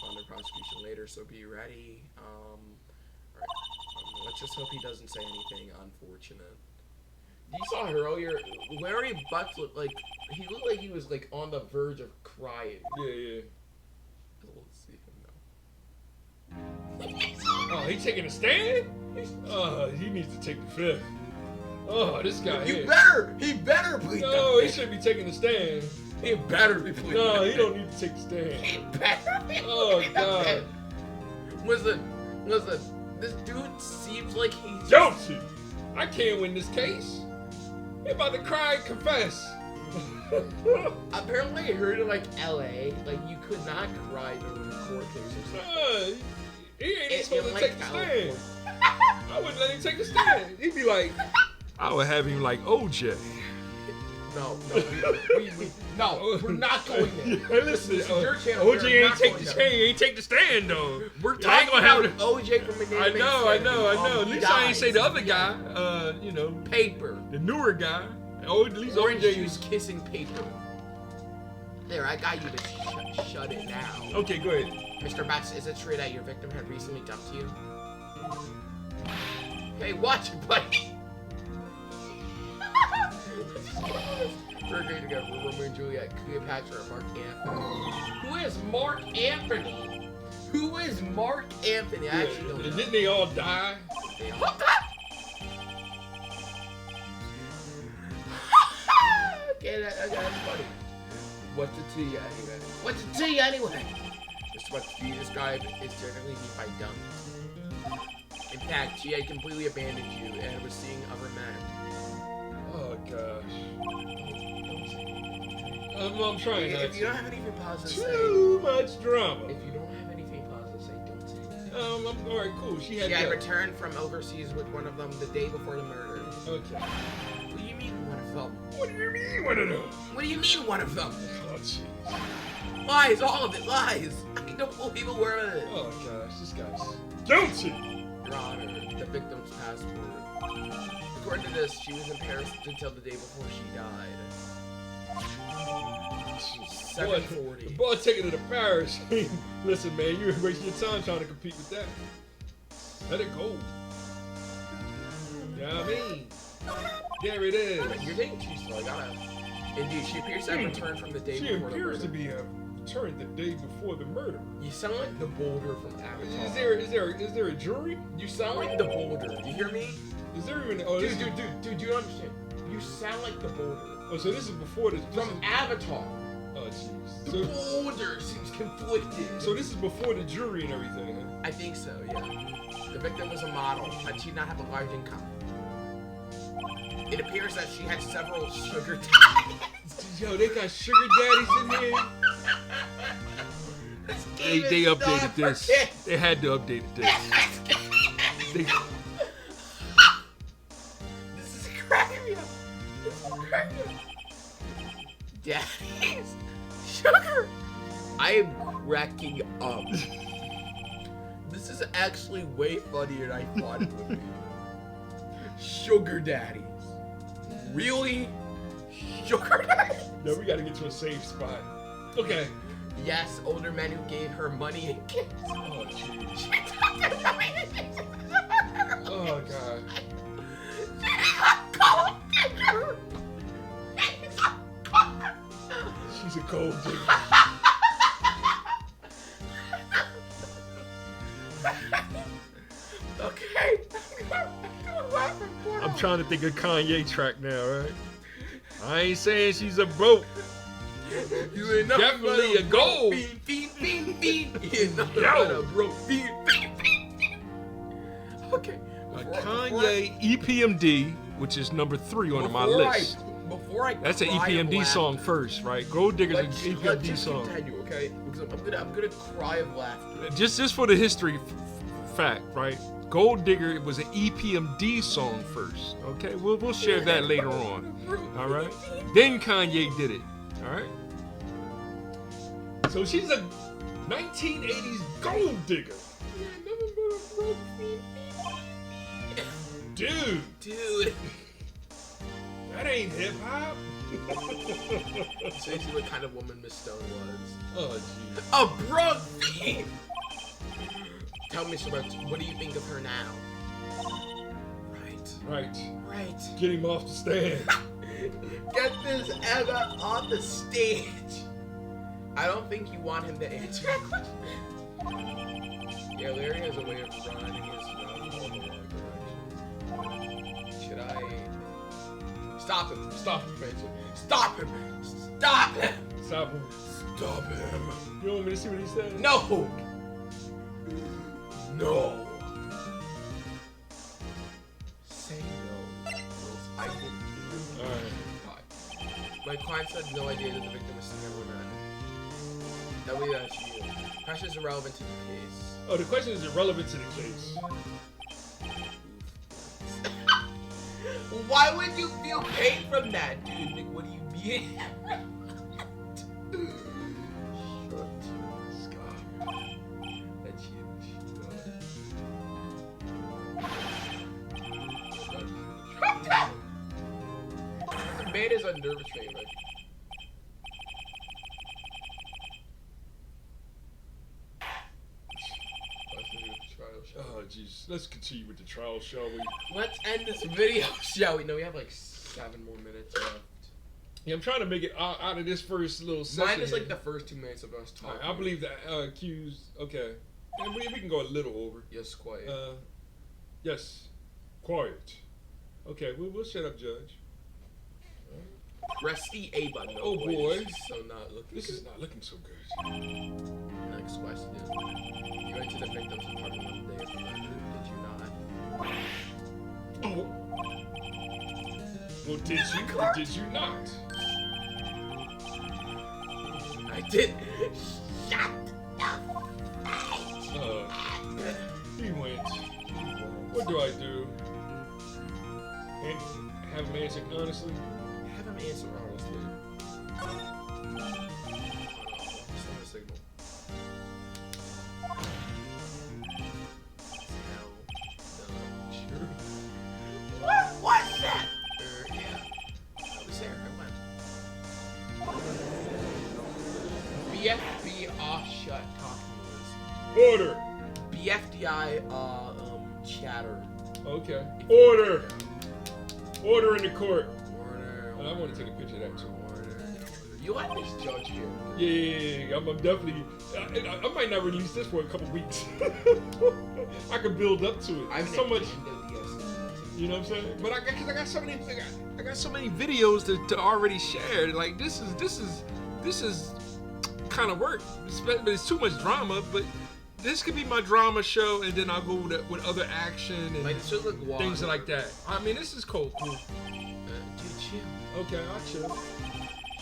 Under prosecution later, so be ready. Alright. Let's just hope he doesn't say anything unfortunate. You saw her earlier. Larry Butch looked like he was like on the verge of crying. Yeah. Let's see him now. Oh, he taking a stand? He needs to take the fifth. Oh, this guy You here. better! He better plead No, the he fifth. should be taking the stand. He better be pleading No, the he fifth. don't need to take the stand. He better be Oh, pleading the God. fifth. Listen. This dude seems like he's Don't you? I can't win this case. You're about to cry and confess. Apparently, I heard in like LA, like you could not cry during court cases. He ain't even supposed to like take the stand. I wouldn't let him take the stand. He'd be like, I would have him like OJ. No, we're not going there. Hey, listen, This is your channel. OJ We're ain't not take going the there. stand. He ain't take the stand though. We're I ain't talking gonna have about OJ from the I know. At least I ain't say the other guy. You know, Paper. the newer guy. Oh, at least Orange OJ. juice kissing paper. There, I got you to shut it now. Okay, go ahead. Mr. Bats, is it true that your victim had recently dumped you? Hey, watch it, buddy. We're going to go for Romeo and Juliet, Cleopatra, Mark Anthony. Who is Mark Anthony? Who is Mark Anthony? I actually don't know. Didn't they all die? What the? Okay, that's funny. What's the tea anyway? What's the tea anyway? Just what you describe is generally meant by dumb. In fact, she had completely abandoned you and was seeing other men. Oh gosh. I'm trying not If you don't have anything positive to say, Too much drama. if you don't have anything positive to say, don't say it. I'm alright, cool. She had returned from overseas with one of them the day before the murder. Okay. What do you mean one of them? What do you mean one of them? What do you mean one of them? Oh jeez. Lies, all of it, lies. I don't believe a word of it. Oh gosh, this guy's guilty. Your Honor, the victim's passport. According to this, she was in Paris until the day before she died. 7:40. The boy taking it to Paris. Listen, man, you ain't wasting your time trying to compete with that. Let it go. You know what I mean? There it is. You're taking too slow. I gotta. Indeed, she appears to have returned from the day She before the appears to murder. be returned the day before the murder. You sound like the boulder from Avatar. Is there a jury? You sound like the boulder. You hear me? Is there even? Oh, this Dude, is, you don't understand. You sound like the boulder oh, so this is before this. from Avatar. Oh, jeez. The boulder seems conflicted. So this is before the jury and everything. Huh? I think so, yeah. The victim was a model, but she did not have a large income. It appears that she had several sugar daddies. Yo, they got sugar daddies in here. They updated this. They had to update this. They, This is cracking me up. This is cracking me up. Daddies. Sugar. I am cracking up. This is actually way funnier than I thought it would be. Sugar daddies. Really? Sugar daddies? no, we gotta get to a safe spot. Okay. Yes, older men who gave her money and gifts. Oh, jeez. Oh, God. She's a gold digger. Okay. I'm trying to think of Kanye track now, right? I ain't saying she's a broke. You ain't nothing Definitely but a gold. Bean, bean, bean, bean. You ain't nothing Yo. but a broke bean, bean, bean, bean. Okay. Kanye EPMD, which is number 3 on my list. Before I That's an cry of EPMD laughter, song first, right? Gold Digger's an let's EPMD just song. continue, okay? Because I'm gonna cry of laughter. Just for the history fact, right? Gold Digger was an EPMD song first. Okay, we'll share that later on. All right. Then Kanye did it. All right. So she's a 1980s gold digger. Dude, Dude. that ain't hip hop. So you see what kind of woman Miss Stone was. Oh, jeez. A broke fiend! Tell me, Mr. Webster, what do you think of her now? Right. Right. Get him off the stand. Get this Emma on the stage. I don't think you want him to answer that question. Yeah, Larry has a way of running his mouth all the wrong directions. Should I... Stop him. Stop him, Spencer. Stop him. Stop him. Stop him. Stop him. You want me to see what he said? No. No. Say no. Or else I will. All right. My clients had no idea that the victim was seeing everyone at. That way that's you. Question is irrelevant to the case. Oh, the question is irrelevant to the case. Why would you feel pain from that, dude? Like, what do you mean? That's huge. The man is on nervous train, like. Oh, jeez. Let's continue with the trial, shall we? Let's end this video, shall we? No, we have like 7 more minutes left. Yeah, I'm trying to make it out of this first little session. Mine is like here. the first 2 minutes of us talking. I believe that accused. Okay. And we can go a little over. Yes, quiet. Yes. Quiet. Okay, we'll shut up, Judge. Press the A button. Oh, boy. This is so not looking This good. is not looking so good. Next question. You went to the victim's apartment on the day of the murder, did you not? Oh. Well, did you or did you not? I did. Shut He went. What do I do? And have him answer honestly? Have him answer honestly. Send a signal. Sure. What was that? Yeah. I was there. I went. BFB shut talking was. Order. BFDI chatter. Okay. Order. Order in the court. Order. I want to take a picture of that too. Order. You like this judge here? Yeah. I'm definitely. I might not release this for a couple weeks. I could build up to it. I'm so much. You know what I'm saying? But I got so many, I got so many videos to already share. Like this is kind of work, but it's too much drama. But this could be my drama show, and then I'll go with other action and Like, this looks like things like that. I mean, this is cool. Dude, chill. Okay, I'll chill.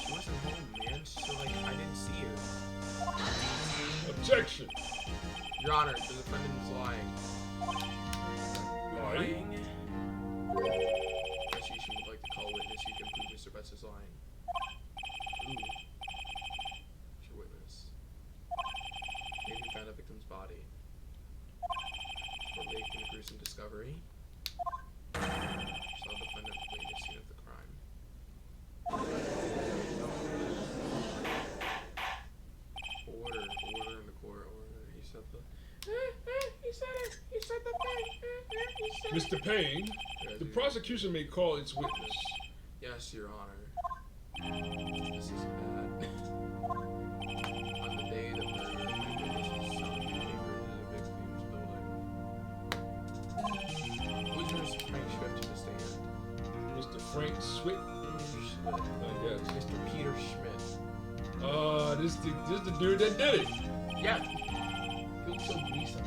She wasn't home, man. So, like, I didn't see her. Objection. Your Honor, the defendant is lying. Lying? Prosecution would like to call a witness who can prove Mr. Betts is lying. Ooh. Who's your witness? Maybe found a victim's body. For making a gruesome discovery. Saw the defendant flee the scene of the crime. Order in the court. Order. He said the. He said it. He said the thing. He said Mr. Payne, the prosecution may call its witness. Yes, Your Honor. This is bad. On the day the murder, my witness was summoned to the victim's building. Who's Mr. Frank Swift to the stand? Mr. Frank Swift, Schmidt. I guess. Mr. Peter Schmidt. This the dude that did it. Yeah. He looks so recent.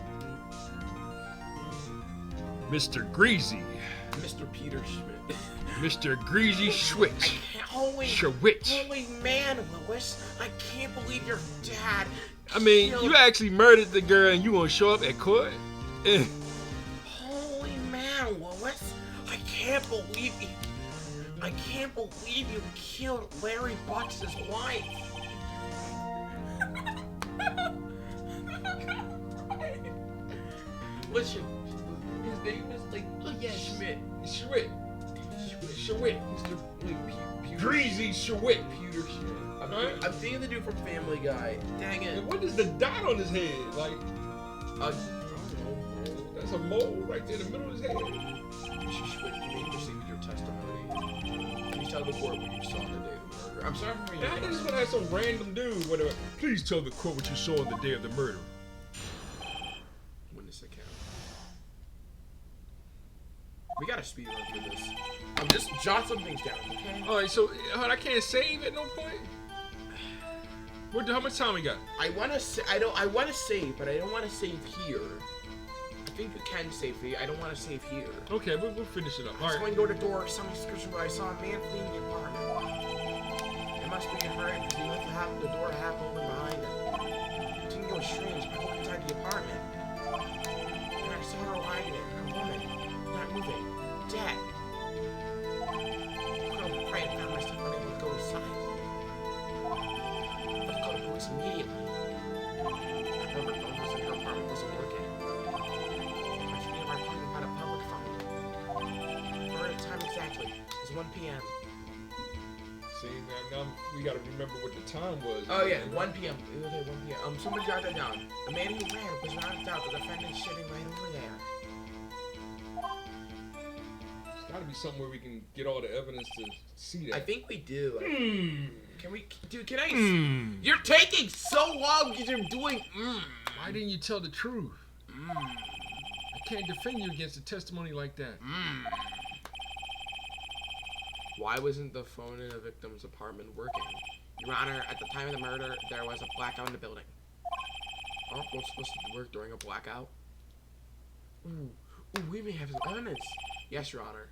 Mr. Greasy, Mr. Peter Schmidt. Mr. Greasy Schwitz, Holy Schwitz. man, Lewis. I can't believe your dad. I mean, killed- you actually murdered the girl, and you gonna show up at court? Holy man, Lewis. I can't believe you killed Larry Bucks' wife. Listen, his name is like Schmidt. Schwit. Schwit. Mr. Peter Greasy Schwit. Peter Schmidt. Right? I'm thinking the dude from Family Guy. Dang it. And what is the dot on his head? Like, I don't know. that's a mole right there in the middle of his head. Mr. Schmidt, you may proceed with your testimony. Please tell the court what you saw on the day of the murder. I'm sorry for Now, your this is gonna have some random dude, whatever. Please tell the court what you saw on the day of the murder. witness account. We gotta speed run through this. Just jot some things down, okay? All right, so I can't save at no point. How much time we got? I wanna save, but I don't wanna save here. I think you can save here. I don't wanna save here. Okay, we'll finish it up. All I was right. going to go to the door. Someone's description, but I saw a man fleeing the apartment. must be hurt because he left the door half open behind him. Tingo was strange. I looked inside the apartment. And I saw her lying there, a woman, not moving, dead. I was afraid and found myself unable to go inside. I called the police immediately. I remember phone was in her apartment wasn't working. I was in my apartment had a public phone. I remember the time exactly. It was 1 p.m. See, now we gotta remember what the time was. Oh yeah, 1 p.m. Okay, 1 p.m. Somebody jot that down. The man who ran was knocked out. The defendant sitting right over there. There's gotta be somewhere we can get all the evidence to see that. I think we do. Can we, dude? Can I? You're taking so long because you're doing. Why didn't you tell the truth? I can't defend you against a testimony like that. Why wasn't the phone in the victim's apartment working? Your Honor, at the time of the murder, there was a blackout in the building. Aren't phones supposed to work during a blackout? Ooh, we may have some evidence. Yes, Your Honor.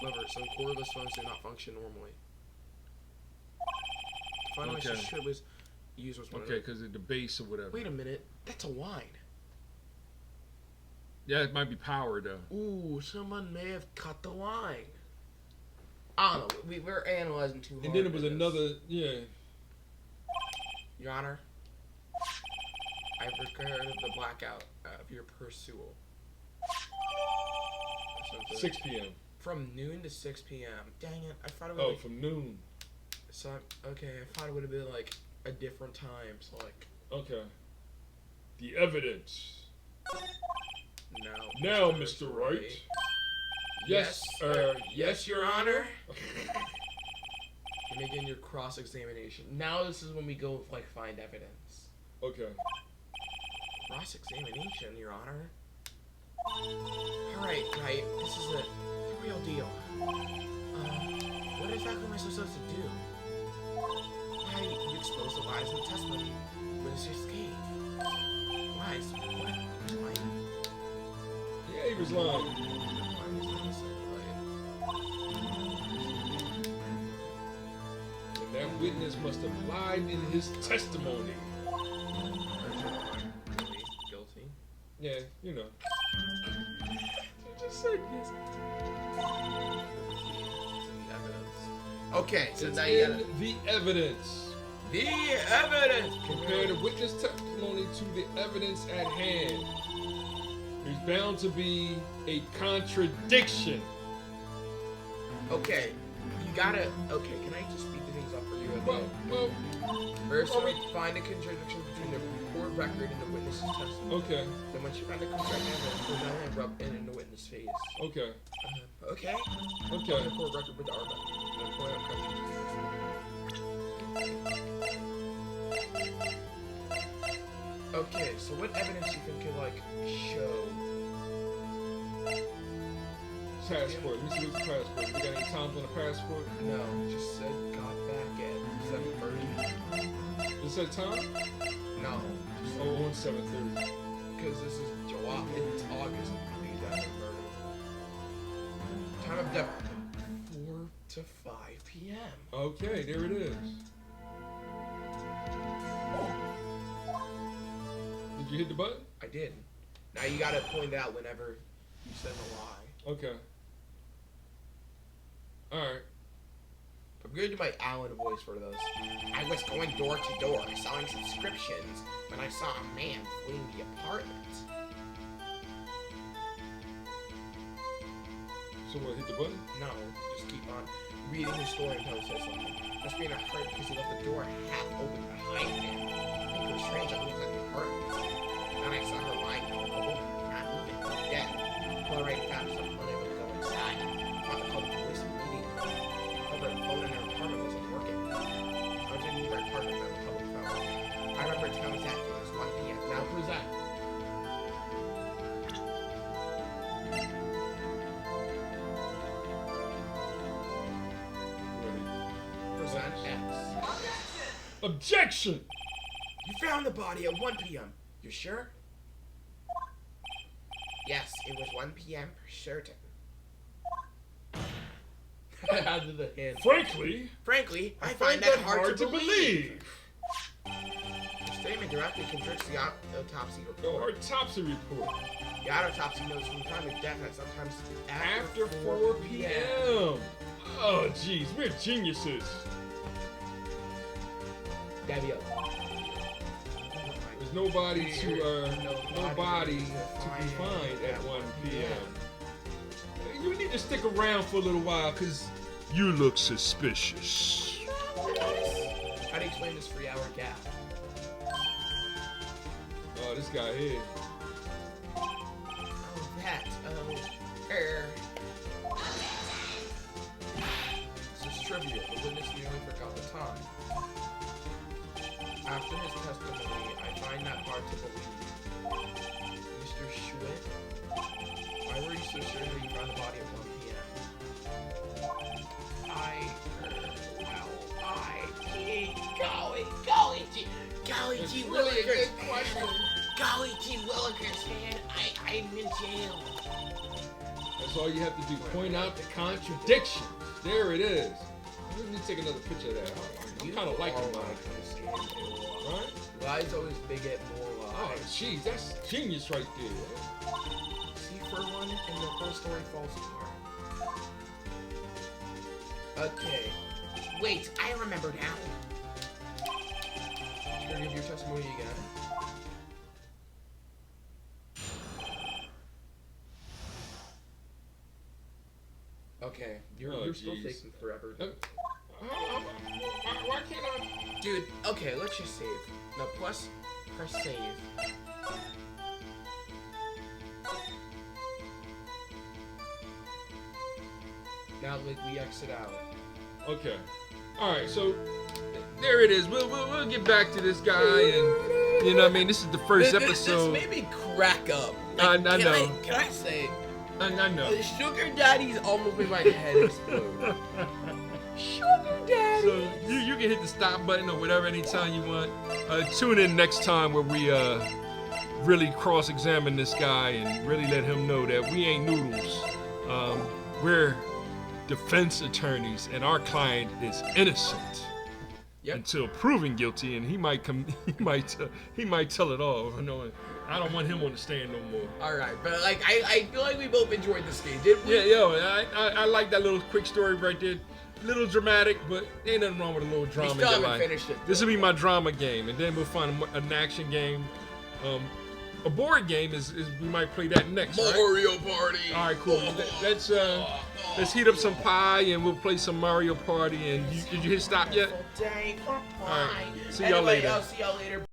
However, some cordless phones do not function normally. Finally, Okay. she sure was used was one Okay, of them. because of the base or whatever. Wait a minute, that's a line. Yeah, it might be power though. Ooh, someone may have cut the line. I don't know. We're analyzing too hard. And then it was with this. another, yeah. Your Honor, I've recorded the blackout of your pursuit. 6 p.m. From noon to 6 p.m. Dang it! I thought it would. Oh, from noon. So okay, I thought it would have been like a different time. So like. Okay. The evidence. No. Now, Mr. Wright. Yes, yes, Your Honor. You're making your cross-examination. Now this is when we go like find evidence. Okay. Cross-examination, Your Honor. All right. This is the real deal. What exactly am I supposed to do? Why you expose the lies in the testimony? Witnesses gave. Lies? What? Why? Yeah, he was lying. And that witness must have lied in his testimony. Guilty. Yeah, you know. You just said yes. Okay, so It's now you in gotta. the evidence. The evidence! Compare the witness testimony to the evidence at hand. There's bound to be a contradiction. Okay, you gotta. Okay, can I just speed things up for you? Well, First, we find a contradiction between the court record and the witness's testimony. okay, Then, once you find a contradiction, present and rub it in the witness' face. okay, Okay? okay. The court record with the armor. Then point out contradiction. Okay, so what evidence you think could like show? Passport. Let me see what's the passport. You got any times on the passport? No, it just said got back at 7:30. It said time? No, Oh, on 7:30. because this is July. It's August. These guys are murdered. Time of death: 4 to 5 p.m. Okay, there it is. Did you hit the button? I did. Now you gotta point out whenever you said a lie. Okay. Alright. I'm gonna do my Alan voice for those. I was going door to door selling subscriptions when I saw a man fleeing the apartment. So what, hit the button? No, just keep on reading the story until it says something. Must be in a hurry because he left the door half open behind him. It was strange. I looked at the apartment. Then I saw her lying there, a woman, not moving, dead. Already found herself unable to go inside. I called the police immediately. However, the phone in her apartment wasn't working. I didn't need my apartment on the public phone. I remember telling that it was 1 p.m. Now who's that? Present X. Objection! You found the body at 1 p.m. You sure? Yes, it was 1 p.m. for certain. Out of the hand. Frankly, Frankly, I find find that hard to believe. believe. Statement directly contradicts the autopsy The report. autopsy report. The autopsy notes from the time of death and sometimes After 4 p.m. Oh, jeez, we're geniuses. Davio. There's nobody to be found at 1 p.m. You need to stick around for a little while, cause You look suspicious. How do you explain this 3-hour gap? oh, this guy here. Oh, that. This is trivial. The witness merely forgot the time. After his testimony, I find that hard to believe. Mr. Schwitt, why were you so sure that you found the body at 1 p.m.? Golly gee Willikers. Golly gee Willikers, man. I'm in jail. That's all you have to do. Point out the contradictions. There it is. Let me take another picture of that. I'm kind of liking mine. Right? Lies always beget more Oh, lies. jeez, that's genius right there. See for one, and the whole story falls apart. Okay. Wait, I remember now. You're gonna give your testimony again. Okay, you're still jeez. taking forever. Why can't I? Dude, okay, let's just save. No, press save. Now we exit out. Okay. All right. So there it is. We'll get back to this guy, and you know what I mean. This is the first episode. This made me crack up. I know. Can I say? I know. The sugar daddy's almost made my head explode. Sugar daddy. So you can hit the stop button or whatever anytime you want. Tune in next time where we really cross-examine this guy and really let him know that we ain't noodles. We're defense attorneys and our client is innocent until proven guilty, and he might tell it all. I don't want him on the stand no more. All right, but like I feel like we both enjoyed this game, didn't we? Yeah, I like that little quick story right there. Little dramatic, but ain't nothing wrong with a little drama. We still in your haven't life. finished it. This will be my drama game, and then we'll find an action game. A board game is we might play that next. Mario right? Party. All right, cool. Let's heat up some pie and we'll play some Mario Party. And did you hit stop yet? All right, see y'all later. I'll see y'all later.